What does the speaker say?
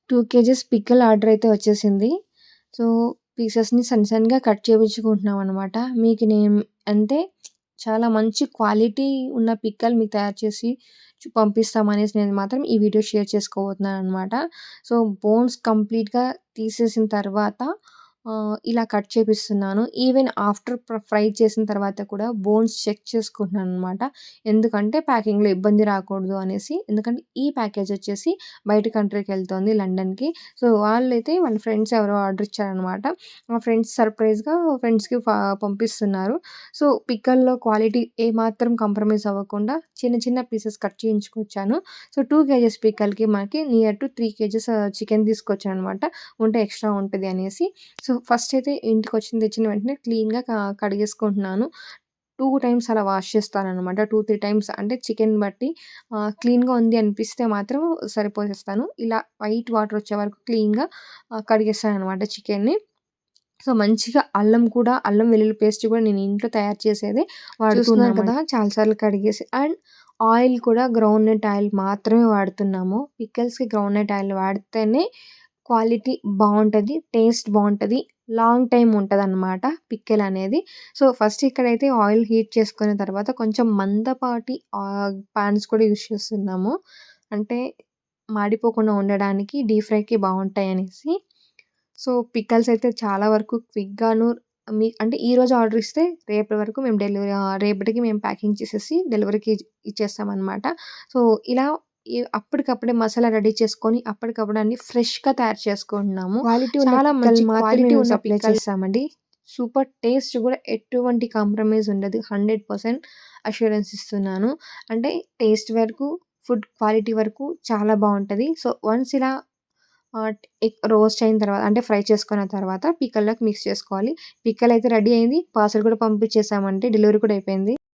2 kgs pickle order అయితే వచ్చేసింది. So, పీసెస్‌ని సన్నగా కట్ చేపించుకుంటున్నామనమాట. మీకు నేను అంటే చాలా మంచి క్వాలిటీ ఉన్న పిక్కల్ మీకు తయారు చేసి పంపిస్తామనేసి నేను మాత్రం ఈ వీడియో షేర్ చేసుకోబోతున్నాననమాట. సో, బోన్స్ కంప్లీట్‌గా తీసేసిన తర్వాత ఇలా కట్ చేపిస్తున్నాను. ఈవెన్ ఆఫ్టర్ ఫ్రై చేసిన తర్వాత కూడా బోన్స్ చెక్ చేసుకుంటున్నాననమాట. ఎందుకంటే ప్యాకింగ్‌లో ఇబ్బంది రాకూడదు అనేసి. ఎందుకంటే ఈ ప్యాకేజ్ వచ్చేసి బయట కంట్రీకెళ్తోంది లండన్‌కి. సో, వాళ్ళైతే వాళ్ళ ఫ్రెండ్స్ ఎవరో ఆర్డర్ ఇచ్చారనమాట. మా ఫ్రెండ్స్ సర్ప్రైజ్‌గా ఫ్రెండ్స్‌కి పంపిస్తున్నారు. సో, పిక్కల్‌లో క్వాలిటీ ఏమాత్రం కాంప్రమైజ్ అవ్వకుండా చిన్న చిన్న పీసెస్ కట్ చేయించుకొచ్చాను. సో, 2 కేజీస్ పిక్కల్‌కి మనకి నియర్ టు 3 కేజీస్ చికెన్ తీసుకొచ్చాననమాట. ఉంటే ఎక్స్‌ట్రా ఉంటది అనేసి. సో, ఫస్ట్ అయితే ఇంటికొచ్చిన తెచ్చిన వెంటనే క్లీన్‌గా కడిగేసుకుంటున్నాను. 2 టైమ్స్ అలా వాష్ చేస్తాననమాట. 2, 3 టైమ్స్ అంటే చికెన్ బట్టి క్లీన్‌గా ఉంది అనిపిస్తే మాత్రం సరిపోసేస్తాను. ఇలా వైట్ వాటర్ వచ్చే వరకు క్లీన్‌గా కడిగేస్తాననమాట చికెన్‌ని. సో, మంచిగా అల్లం వెల్లుల్లి పేస్ట్ కూడా నేను ఇంట్లో తయారు చేసేదే చూస్తున్నారు కదా! చాలా సార్లు కడిగేసి అండ్ ఆయిల్ కూడా గ్రౌండ్‌నట్ ఆయిల్ మాత్రమే వాడుతున్నాము. పికిల్స్‌కి గ్రౌండ్‌నట్ ఆయిల్ వాడితేనే క్వాలిటీ బావుంటది. టేస్ట్ బావుంటది. లాంగ్ టైమ్ ఉంటదనమాట పికిల్ అనేది. సో, ఫస్ట్ ఇక్కడైతే ఆయిల్ హీట్ చేసుకున్న తర్వాత కొంచెం మందపాటి పాన్స్ కూడా యూజ్ చేస్తున్నాము. అంటే మాడిపోకుండా ఉండడానికి డీప్ ఫ్రైకి బావుంటాయనేసి. సో, పికల్స్ అయితే చాలా వరకు క్విక్‌గాను అంటే ఈరోజు ఆర్డర్ ఇస్తే రేపటి వరకు మేము రేపటికి మేము ప్యాకింగ్ చేసేసి డెలివరీకి ఇచ్చేస్తామనమాట. సో, ఇలా అప్పటికప్పుడే మసాలా రెడీ చేసుకొని, అప్పటికప్పుడు అన్నీ ఫ్రెష్‌గా తయారు చేసుకుంటున్నాము. క్వాలిటీ ఉన్న చాలా మంచి పిక్కలు మాత్రమే క్వాలిటీ మేము ఉన్న సప్లై పిక్కల్ చేస్తామండి. సూపర్ టేస్ట్ కూడా ఎటువంటి కాంప్రమైజ్ ఉండదు. 100% అష్యూరెన్స్ ఇస్తున్నాను. అంటే టేస్ట్ వరకు, ఫుడ్ క్వాలిటీ వరకు చాలా బావుంటది. సో, వన్స్ ఇలా రోస్ట్ అయిన తర్వాత అంటే ఫ్రై చేసుకున్న తర్వాత పికల్‌లోకి మిక్స్ చేసుకోవాలి. పికల్ అయితే రెడీ అయింది. పార్సెల్ కూడా పంపించేసామండి. డెలివరీ కూడా అయిపోయింది.